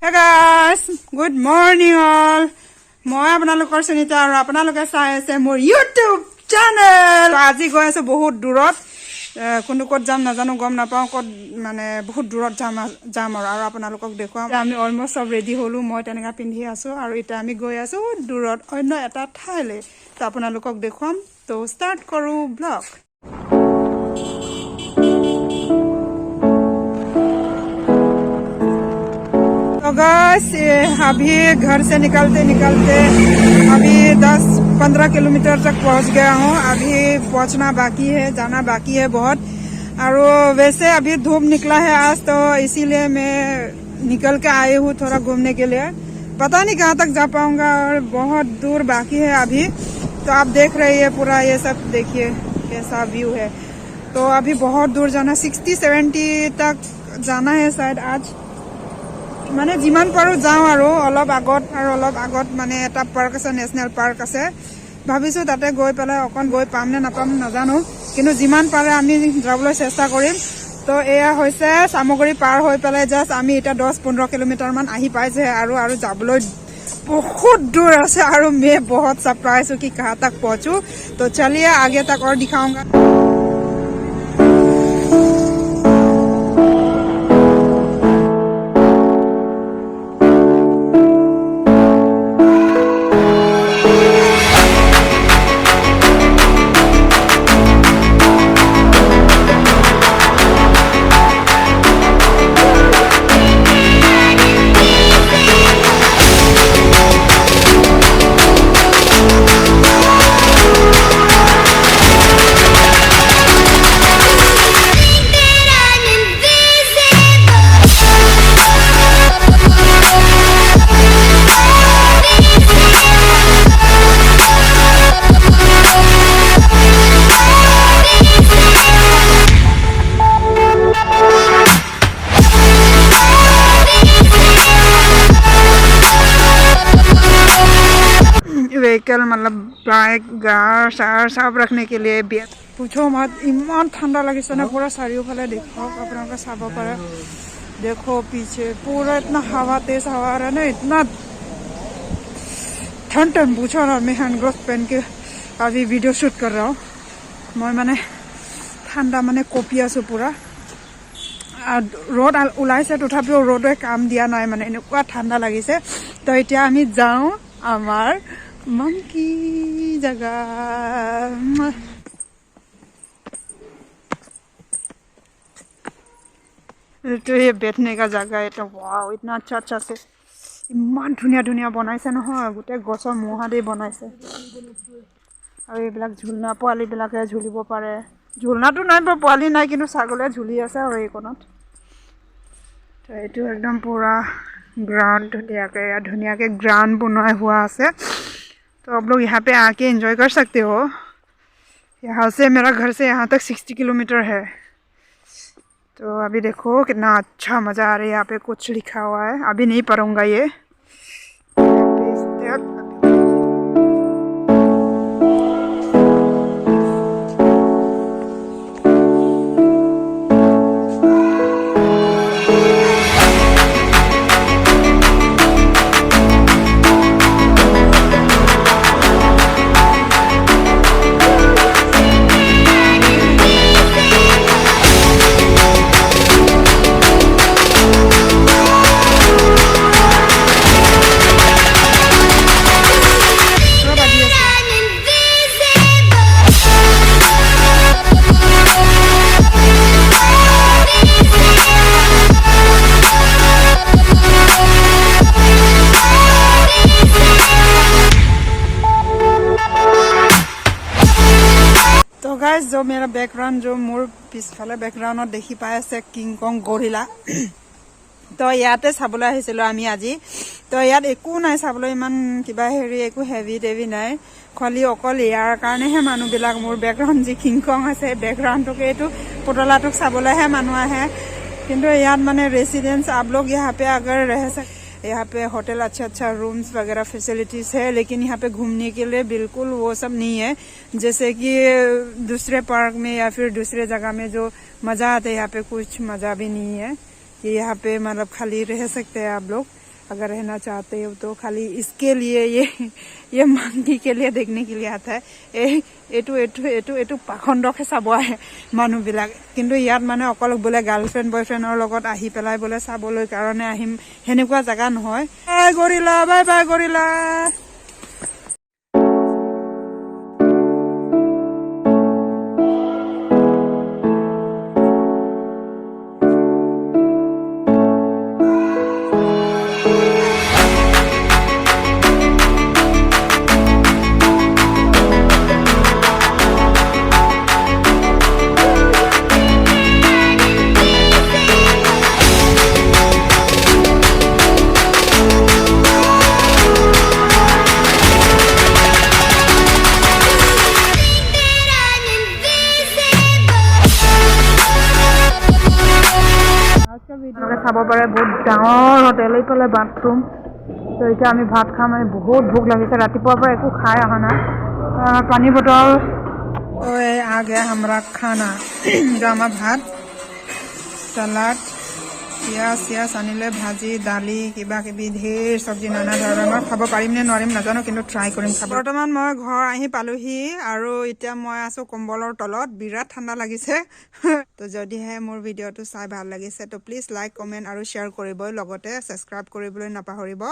Hey guys, good morning all. মই আপোনালোকৰ সুনিতা আৰু আপোনালোকে চাই আছে মোৰ YouTube channel. আজি গৈ আছো বহুত দূৰত কোন ক'ত যাম নাজানো গম নাপাওঁ ক'ত মানে বহুত দূৰত যাম আৰু আপোনালোকক দেখুৱাম আমি অলমোষ্ট সব ৰেডি হলো মই তেনেকা পিন্ধি আছো আৰু এটা আমি গৈ আছো দূৰত অন্য এটা ঠাইলে তো আপোনালোকক দেখুৱাম তো ষ্টাৰ্ট কৰো ব্লগ तो गाइस अभी घर से निकलते अभी 10-15 किलोमीटर तक पहुंच गया हूं अभी पहुंचना बाकी है जाना बाकी है बहुत और वैसे अभी धूप निकला है आज तो इसीलिए मैं निकल के आई हूं थोड़ा घूमने के लिए पता नहीं कहां तक जा पाऊंगा और बहुत दूर बाकी है अभी तो आप देख रहे हैं पूरा ये सब देखिए कैसा व्यू है तो अभी बहुत दूर जाना 60-70 तक जाना है शायद आज মানে যিমান পাৰো যাও আৰু অলপ আগত মানে এটা পাৰ্ক আছে নেশনাল পাৰ্ক আছে ভাবিছো তাতে গৈ পেলাই অকন গৈ পাম নে নাপাম নাজানো কিন্তু যিমান পাৰে আমি যাবলৈ চেষ্টা কৰিম তো এয়া হৈছে সামগ্ৰী পাৰ হৈ পেলাই জাস্ট আমি এটা 10-15 কিলোমিটাৰ মান আহি পাইছে আৰু যাবলৈ बहुत दूर আছে আৰু मैं बहुत सरप्राइज हूं कि कहां तक पहुंचू तो चलिए आगे तक और दिखाऊंगा व्हीकल मतलब बाइक गार सार सब रखने के लिए पूछो मत इमान ठंडा लगिसे ना पूरा चारियोफाले देखो आपलोके चाब पारे देखो पीछे पूरा इतना हवा तेज हवा आ रहा है ना इतना ठंड पूछो ना मैं हैंड ग्लोव पहन के अभी वीडियो शूट कर रहा हूँ मैं माने ठंडा माने कपी आसो पूरा रोड ओलाइसे तथापिও रोडे काम दिया নাই মানে এনেকুৱা ঠান্ডা লাগিছে তো এতিয়া আমি যাও আমার मंकी जगह तो ये बैठने का जगह है तो वाव इतना अच्छा से इमान धुनिया बनाइছে নহয় গোটে গছৰ মোহাদে बनाइছে আৰু এইবিলাক ঝুলনা পোৱালি বিলাকে ঝুলিব পাৰে ঝুলনাটো নাই পোৱালি নাই কিন্তু ছাগলে ঝুলি আছে আৰু এইকণত তো এইটো একদম পুৰা ग्राउंड धुनिया के ग्राउंड बनाया हुआ है तो आप लोग यहाँ पे आके एंजॉय कर सकते हो यहाँ से मेरा घर से यहाँ तक 60 किलोमीटर है तो अभी देखो कितना अच्छा मज़ा आ रहा है यहाँ पे कुछ लिखा हुआ है अभी नहीं पढ़ूंगा ये गाइस जो मेरा बैकग्राउंड जो मोर पिछफाले बैकग्राउंड देखि पाइ আছে किंग कॉन्ग गोरिल्ला तो याते চাবলৈ আহিছিল আমি আজি তো ইয়াত একো নাই চাবলৈ ইমান কিবা হেৰি একো হেভি দেভি নাই খালি অকল ইয়াৰ কাৰণেহে মানুহ বিলাক মোৰ बैकग्राउंड যি किंग कॉन्ग আছে बैकग्राउंडটোকে এটো পুতলাটোক চাবলৈহে মানুহ আহে কিন্তু ইয়াত মানে रेसिडेंस आप लोग यहाँ पे अगर रह सकते यहाँ पे होटल अच्छा रूम्स वगैरह फैसिलिटीज है लेकिन यहाँ पे घूमने के लिए बिल्कुल वो सब नहीं है जैसे कि दूसरे पार्क में या फिर दूसरे जगह में जो मजा आता है यहाँ पे कुछ मजा भी नहीं है कि यहाँ पे मतलब खाली रह सकते हैं आप लोग अगर रहना चाहते हो तो खाली इसके लिए ये मंकी के लिए देखने के लिए आता है এইটো পাখণ্ডকে চাব আহে মানুহবিলাক কিন্তু ইয়াত মানে অকল বোলে গাৰ্লফ্ৰেণ্ড বয়ফ্ৰেণ্ডৰ লগত আহি পেলাই বোলে চাবলৈ কাৰণে আহিম সেনেকুৱা জাগা নহয় বাই গৰিলা চাব পাৰে বহুত ডাঙৰ হোটেল এইফালে বাথৰুম তো এতিয়া আমি ভাত খাম মানে বহুত ভোক লাগিছে ৰাতিপুৱাৰ পৰা একো খাই অহা নাই পানী বটল आ गया हमारा खाना जो हमारा भात सलाद पियाज आनिले भाजी दाली किबा किबि ढेर सब्जी नाना धৰণৰ খাব পাৰিম নে নোৱাৰিম নাজানো কিন্তু ট্ৰাই কৰিম খাব বৰ্তমান মই ঘৰ আহি পালোহি আৰু এতিয়া মই আছো কম্বলৰ তলত বিৰাট ঠাণ্ডা লাগিছে তো যদিহে মোৰ ভিডিঅটো চাই ভাল লাগিছে তো প্লিজ লাইক কমেন্ট আৰু শ্বেয়াৰ কৰিবই লগতে সাবস্ক্ৰাইব কৰিবলৈ নাপাহৰিব